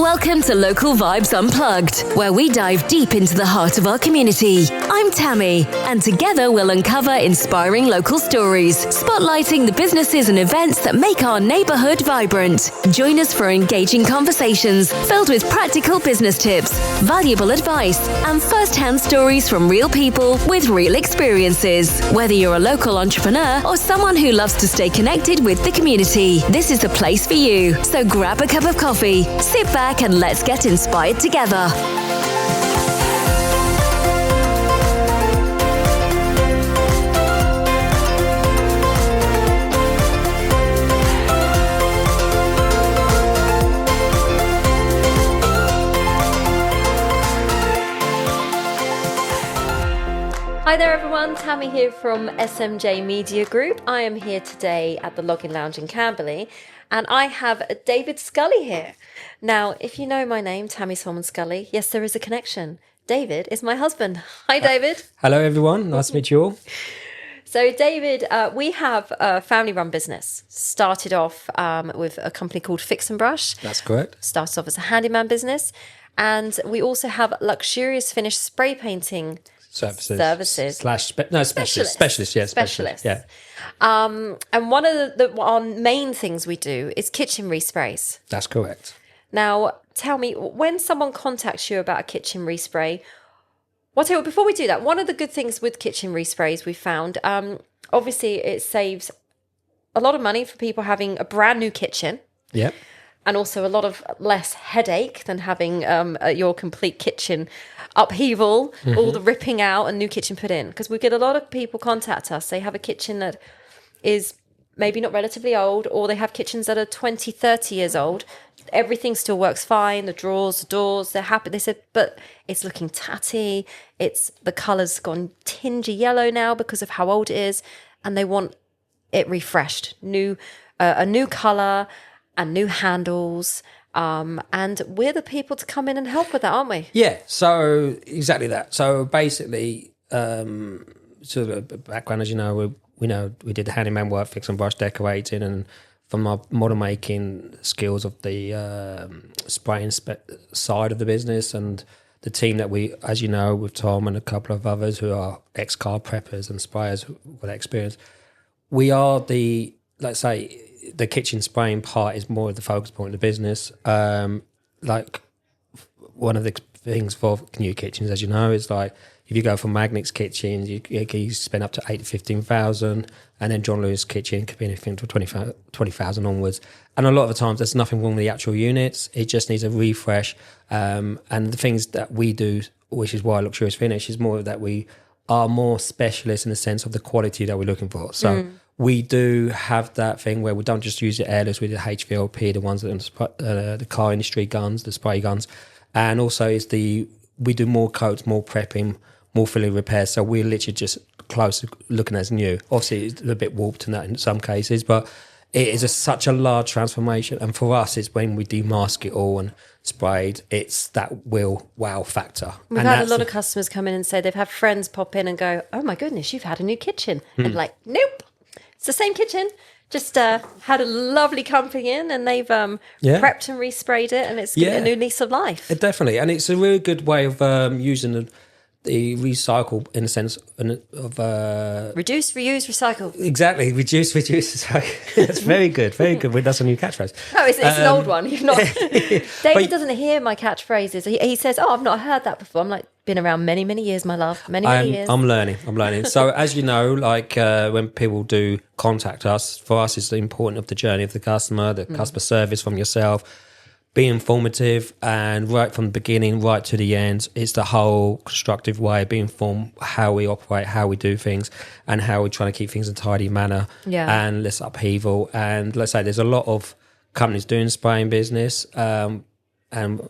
Welcome to Local Vibes Unplugged, where we dive deep into the heart of our community. I'm Tammy, and together we'll uncover inspiring local stories, spotlighting the businesses and events that make our neighbourhood vibrant. Join us for engaging conversations filled with practical business tips, valuable advice, and first-hand stories from real people with real experiences. Whether you're a local entrepreneur or someone who loves to stay connected with the community, this is the place for you. So grab a cup of coffee, sit back, and let's get inspired together. Hi there everyone, Tammy here from SMJ Media Group. I am here today at the Login Lounge in Camberley, and I have David Scully here. Now, if you know my name, Tammy Solomon Scully, yes, there is a connection. David is my husband. Hi, David. Hello, everyone. Nice to meet you all. So, David, we have a family-run business. Started off with a company called Fix and Brush. That's correct. Started off as a handyman business. And we also have luxurious finish spray painting services. Specialists. Yeah. And one of our main things we do is kitchen resprays. That's correct. Now, tell me, when someone contacts you about a kitchen respray, before we do that, one of the good things with kitchen resprays we found, obviously it saves a lot of money for people having a brand new kitchen. Yep. And also a lot of less headache than having your complete kitchen upheaval, all the ripping out and new kitchen put in. Because we get a lot of people contact us. They have a kitchen that is maybe not relatively old, or they have kitchens that are 20, 30 years old. Everything still works fine. The drawers, the doors, they're happy. They said, but it's looking tatty. The colour's gone tingy yellow now because of how old it is. And they want it refreshed. A new colour and new handles. And we're the people to come in and help with that, aren't we? Yeah, so exactly that. So basically, sort of background, as you know, we did the handyman work, fix and brush, decorating, and from our model making skills of the spraying side of the business, and the team that we, as you know, with Tom and a couple of others who are ex-car preppers and sprayers with that experience, we are the kitchen spraying part is more of the focus point of the business. Like one of the things for new kitchens, as you know, is like if you go for Magnet's kitchens, you spend up to 8,000 to 15,000, and then John Lewis' kitchen could be anything to 20,000 onwards. And a lot of the times, there's nothing wrong with the actual units. It just needs a refresh. And the things that we do, which is why Luxurious Finish, is more that we are more specialists in the sense of the quality that we're looking for. So we do have that thing where we don't just use the airless, we do HVLP, the ones that are the car industry guns, the spray guns. And also we do more coats, more prepping, more filling repairs. So we're literally just close to looking as new. Obviously, it's a bit warped in that in some cases, but it is such a large transformation. And for us, it's when we demask it all and sprayed, it's that real wow factor. We've had a lot of customers come in and say they've had friends pop in and go, oh my goodness, you've had a new kitchen. And like, nope, it's the same kitchen. Just had a lovely company in, and they've prepped and resprayed it, and it's a new lease of life. Definitely, and it's a really good way of using the recycle in the sense of reduce, reuse, recycle. Exactly, reduce, recycle. That's very good, very good. That's a new catchphrase. No, it's an old one. You've not. David doesn't hear my catchphrases. He says, "Oh, I've not heard that before." I'm like, been around many, many years, my love. Many years. I'm learning. So as you know, like when people do contact us, for us it's important of the journey of the customer, the customer service from yourself. Be informative, and right from the beginning right to the end, it's the whole constructive way, be informed how we operate, how we do things, and how we're trying to keep things in a tidy manner and less upheaval. And let's say there's a lot of companies doing spraying business, and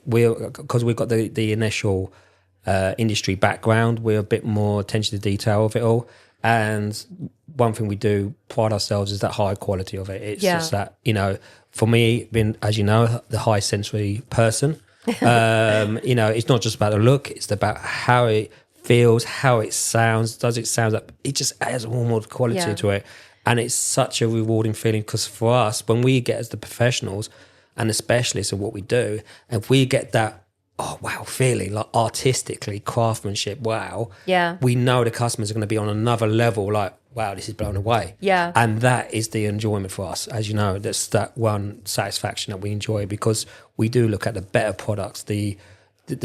because we've got the initial industry background, we're a bit more attention to detail of it all. And one thing we do pride ourselves is that high quality of it. It's just that, for me, being, as you know, the high sensory person, it's not just about the look, it's about how it feels, how it sounds. Does it sound like it just adds more quality to it? And it's such a rewarding feeling, because for us, when we get as the professionals, and the specialists of what we do. And if we get that, oh wow, feeling like artistically, craftsmanship, wow, we know the customers are going to be on another level, like, wow, this is blown away. Yeah. And that is the enjoyment for us. As you know, that's that one satisfaction that we enjoy, because we do look at the better products, the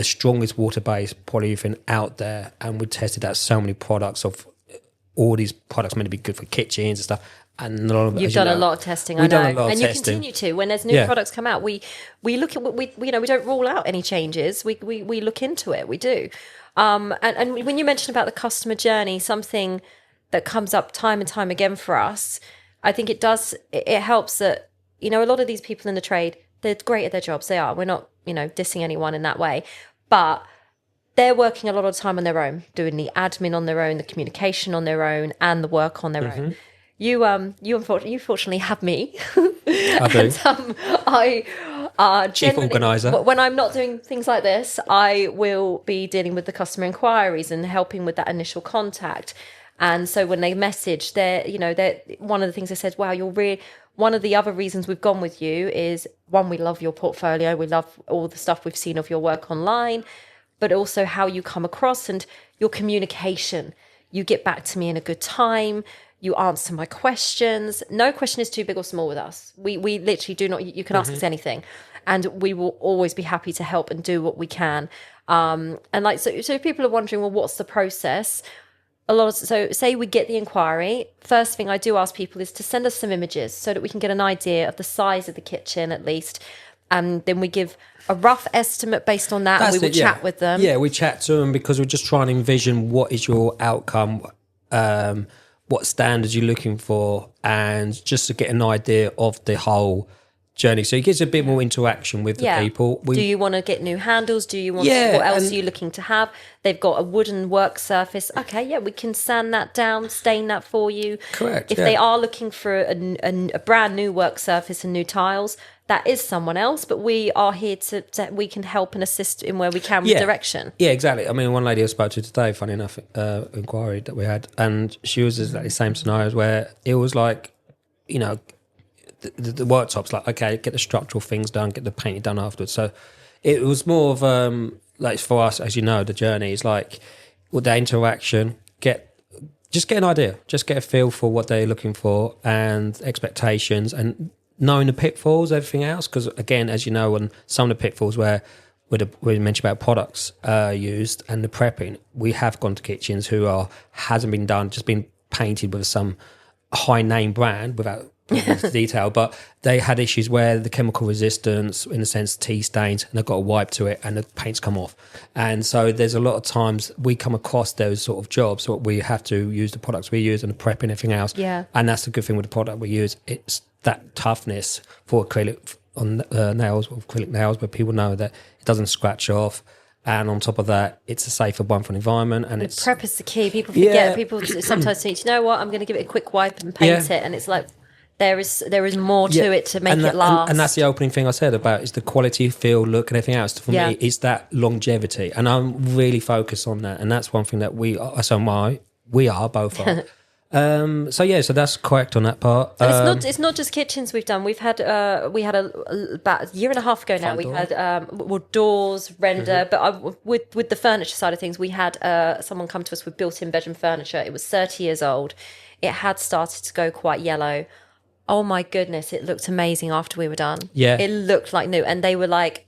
strongest water-based polyurethane out there, and we tested out so many products of all these products meant to be good for kitchens and stuff. And a lot of, you've done a lot of testing, I know, and you continue to. When there's new products come out, we look at we don't rule out any changes. We look into it. We do. And when you mentioned about the customer journey, something that comes up time and time again for us, I think it helps that, a lot of these people in the trade, they're great at their jobs. They are. We're not, dissing anyone in that way, but they're working a lot of time on their own, doing the admin on their own, the communication on their own, and the work on their own. You unfortunately have me. I do. I chief organizer. When I'm not doing things like this, I will be dealing with the customer inquiries and helping with that initial contact. And so when they message, they're one of the things they said, wow, one of the other reasons we've gone with you is, one, we love your portfolio, we love all the stuff we've seen of your work online, but also how you come across and your communication. You get back to me in a good time. You answer my questions. No question is too big or small with us. We literally do not. You can ask us anything, and we will always be happy to help and do what we can. And so if people are wondering, well, what's the process? So say we get the inquiry. First thing I do ask people is to send us some images so that we can get an idea of the size of the kitchen at least. And then we give a rough estimate based on that. And we will chat with them. Yeah, we chat to them because we're just trying to envision what is your outcome, what standards you're looking for, and just to get an idea of the whole journey. So it gives a bit more interaction with the people. Do you want to get new handles? Do you want what else are you looking to have? They've got a wooden work surface. Okay, we can sand that down, stain that for you. Correct. If they are looking for a brand new work surface and new tiles, that is someone else, but we are here to we can help and assist in where we can with direction. Yeah, exactly. I mean, one lady I spoke to today, funny enough, inquiry that we had, and she was exactly the same scenarios where it was like, the worktops, like, okay, get the structural things done, get the painting done afterwards. So it was more of like for us, as you know, the journey is like with the interaction, just get an idea, just get a feel for what they're looking for and expectations, and knowing the pitfalls, everything else. Because again, as you know, on some of the pitfalls where we mentioned about products used and the prepping, we have gone to kitchens who hasn't been done, just been painted with some high name brand without detail, but they had issues where the chemical resistance, in a sense, tea stains, and they've got a wipe to it and the paint's come off. And so there's a lot of times we come across those sort of jobs where we have to use the products we use and the prep and everything else. Yeah. And that's the good thing with the product we use. It's that toughness for acrylic on nails, or acrylic nails, but people know that it doesn't scratch off. And on top of that, it's a safer one for the environment. And it's prep is the key. People forget. People sometimes think, you know what, I'm going to give it a quick wipe and paint it, and it's like, there is more to it to make it last. And that's the opening thing I said about is the quality, feel, look, and everything else. For me, it's that longevity. And I'm really focused on that. And that's one thing that we are both are. So that's correct on that part. It's not just kitchens we've done. We've had about a year and a half ago now. We had doors, render, but with the furniture side of things, we had someone come to us with built-in bedroom furniture. It was 30 years old. It had started to go quite yellow. Oh my goodness, it looked amazing after we were done. Yeah. It looked like new. And they were like,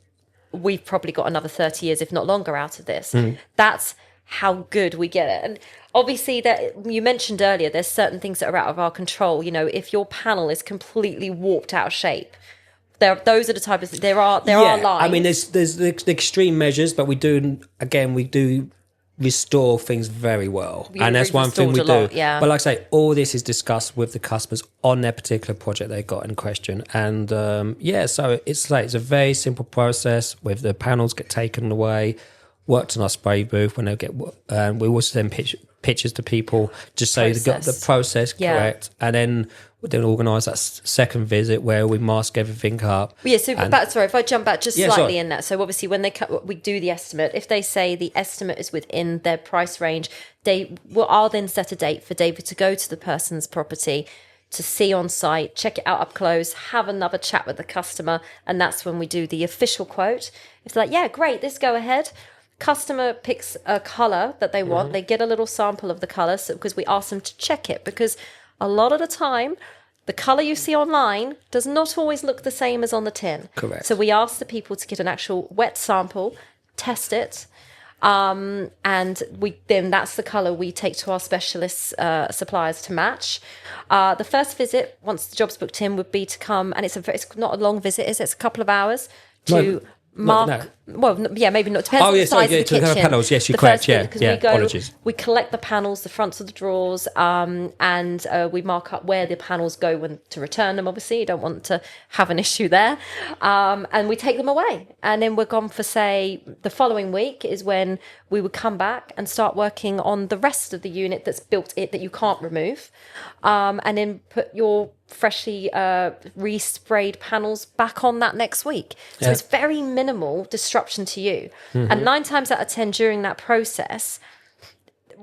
we've probably got another 30 years, if not longer, out of this. That's how good we get it. And obviously, that you mentioned earlier, there's certain things that are out of our control. If your panel is completely warped out of shape, those are the type of there are lines. I mean, there's the extreme measures, but we do restore things very well, and that's one thing we do. But like I say, all this is discussed with the customers on their particular project they got in question, and so it's a very simple process. With the panels get taken away, worked on our spray booth when they get, we also send pictures to people just so they got the process correct, and then we then organise that second visit where we mask everything up. Sorry, if I jump back just slightly in that. So obviously when we do the estimate, if they say the estimate is within their price range, I'll then set a date for David to go to the person's property, to see on site, check it out up close, have another chat with the customer, and that's when we do the official quote. If they're like, yeah, great, this go ahead. Customer picks a colour that they want. They get a little sample of the colour because we ask them to check it, because a lot of the time, the colour you see online does not always look the same as on the tin. Correct. So we ask the people to get an actual wet sample, test it, and then that's the colour we take to our specialist suppliers to match. The first visit, once the job's booked in, would be to come, and it's not a long visit, is it? It's a couple of hours to mark. Well, yeah, maybe not. Depends on the size of the kitchen. Panels. Yes, you're correct. Apologies. We collect the panels, the fronts of the drawers, and we mark up where the panels go when to return them. Obviously, you don't want to have an issue there, and we take them away, and then we're gone for, say, the following week is when we would come back and start working on the rest of the unit that's built it that you can't remove, and then put your freshly re-sprayed panels back on that next week. So it's very minimal disruption to you. And 9 times out of 10 during that process,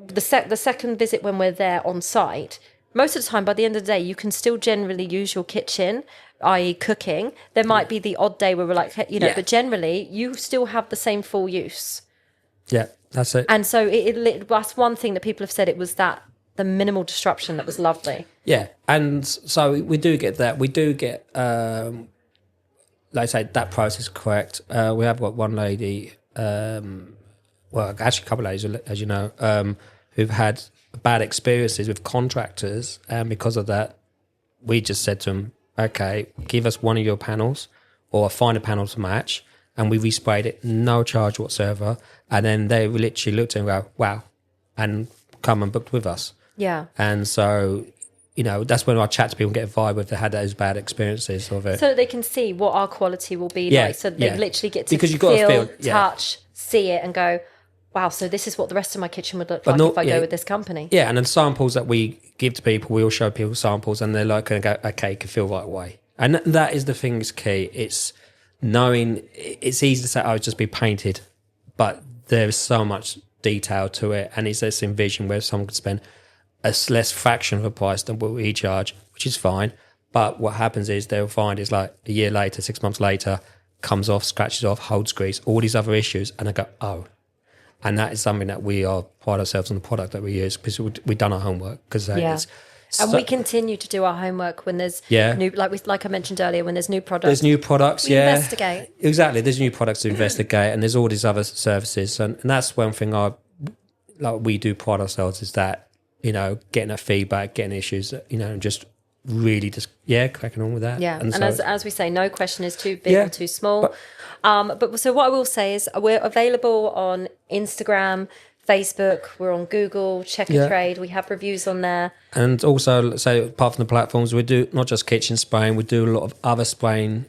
the second visit when we're there on site, most of the time by the end of the day you can still generally use your kitchen, i.e. cooking. There might be the odd day where we're like, but generally you still have the same full use. Yeah, that's it. And so that's one thing that people have said, it was that the minimal disruption that was lovely. Yeah, and so we do get that. We do get, like I say, that process is correct. We have got one lady, well, actually a couple of ladies, as you know, who've had bad experiences with contractors, and because of that, we just said to them, okay, give us one of your panels or find a panel to match, and we resprayed it, no charge whatsoever, and then they literally looked and go, wow, and come and booked with us. Yeah. And so, that's when I chat to people and get a vibe if they had those bad experiences of it. So that they can see what our quality will be like. So they literally get to feel, touch, see it and go, wow, so this is what the rest of my kitchen would look like if I go with this company. Yeah, and then samples that we give to people, we all show people samples and they're like, going to go, okay, it can feel right away. And that is the thing that's key. It's knowing, it's easy to say, oh, it's just be painted, but there's so much detail to it, and it's this envision where someone could spend a less fraction of a price than what we charge, which is fine. But what happens is they'll find it's like a year later, 6 months later, comes off, scratches off, holds grease, all these other issues, and I go, oh. And that is something that we are pride ourselves on the product that we use, because we've done our homework. Because and we continue to do our homework when there's new, like I mentioned earlier, when there's new products. There's new products, we investigate. Exactly, there's new products to investigate, and there's all these other services, and that's one thing we do pride ourselves is that, getting a feedback, getting issues, and just really just cracking on with that. Yeah, and as we say, no question is too big or too small. But so what I will say is we're available on Instagram, Facebook, we're on Google, Check a Trade, we have reviews on there. And also, so apart from the platforms, we do not just kitchen spraying, we do a lot of other spraying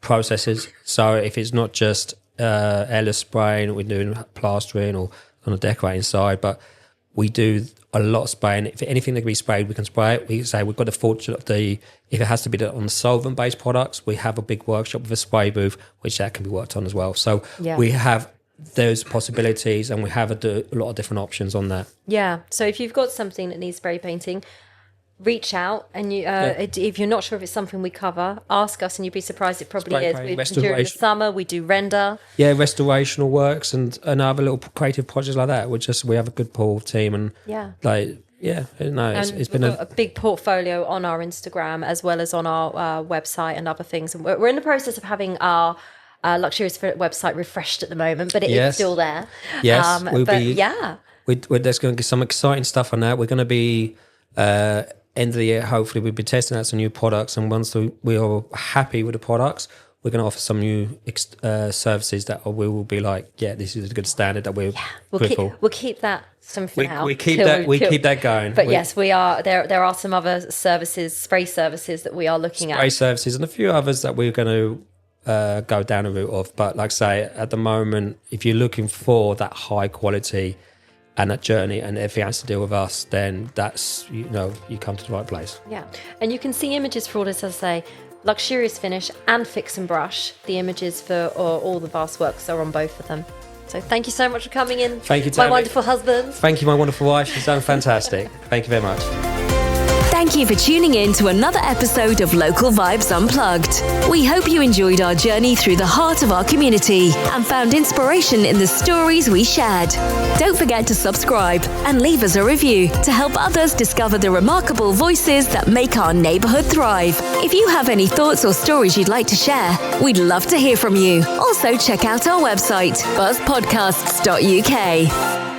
processes. So if it's not just airless spraying, we're doing plastering or on the decorating side, but we do a lot of spraying. If anything that can be sprayed, we can spray it. We say we've got the fortune of if it has to be on solvent-based products, we have a big workshop with a spray booth, which that can be worked on as well. So we have those possibilities, and we have a lot of different options on that. Yeah. So if you've got something that needs spray painting, reach out, and if you're not sure if it's something we cover, ask us, and you'd be surprised it probably is. During the summer, we do render. Yeah, restorational works and other little creative projects like that. We have a good pool team, and it's been a big portfolio on our Instagram as well as on our website and other things. And we're in the process of having our Luxurious website refreshed at the moment, but it is still there. Yes, there's going to be some exciting stuff on that. We're going to be end of the year, hopefully we'll be testing out some new products, and once we are happy with the products, we're going to offer some new services that we will be like, this is a good standard that we'll keep that for now. We keep that going. But yes, we are there are some other services, spray services that we are looking at. Spray services and a few others that we're going to go down the route of. But like I say, at the moment, if you're looking for that high quality and that journey, and everything has to deal with us, then that's, you come to the right place. Yeah. And you can see images for all this, as I say, Luxurious Finish and Fix and Brush. The images for all the vast works are on both of them. So thank you so much for coming in. Thank you, Tammy. My wonderful husband. Thank you, my wonderful wife. She's done fantastic. Thank you very much. Thank you for tuning in to another episode of Local Vibes Unplugged. We hope you enjoyed our journey through the heart of our community and found inspiration in the stories we shared. Don't forget to subscribe and leave us a review to help others discover the remarkable voices that make our neighbourhood thrive. If you have any thoughts or stories you'd like to share, we'd love to hear from you. Also, check out our website, buzzpodcasts.uk.